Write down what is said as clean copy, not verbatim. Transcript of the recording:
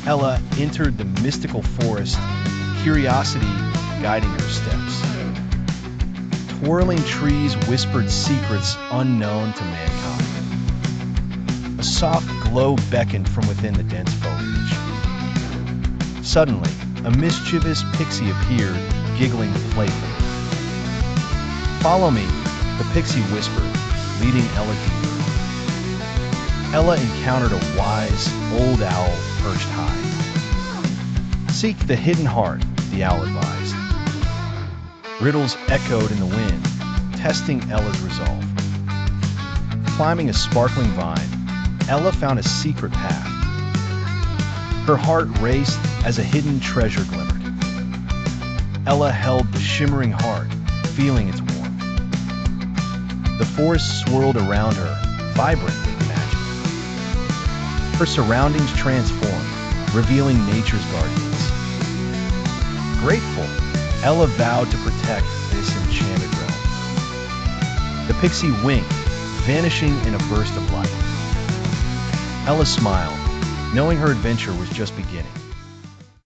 Ella entered the mystical forest, curiosity guiding her steps. Twirling trees whispered secrets unknown to mankind. A soft glow beckoned from within the dense foliage. Suddenly, a mischievous pixie appeared, giggling playfully. "Follow me," the pixie whispered, leading Ella deeper. Ella encountered a wise, old owl perched high. "Seek the hidden heart," the owl advised. Riddles echoed in the wind, testing Ella's resolve. Climbing a sparkling vine, Ella found a secret path. Her heart raced as a hidden treasure glimmered. Ella held the shimmering heart, feeling its warmth. The forest swirled around her, vibrant with magic. Her surroundings transformed, revealing nature's guardians. Grateful, Ella vowed to protect this enchanted realm. The pixie winked, vanishing in a burst of light. Ella smiled, knowing her adventure was just beginning.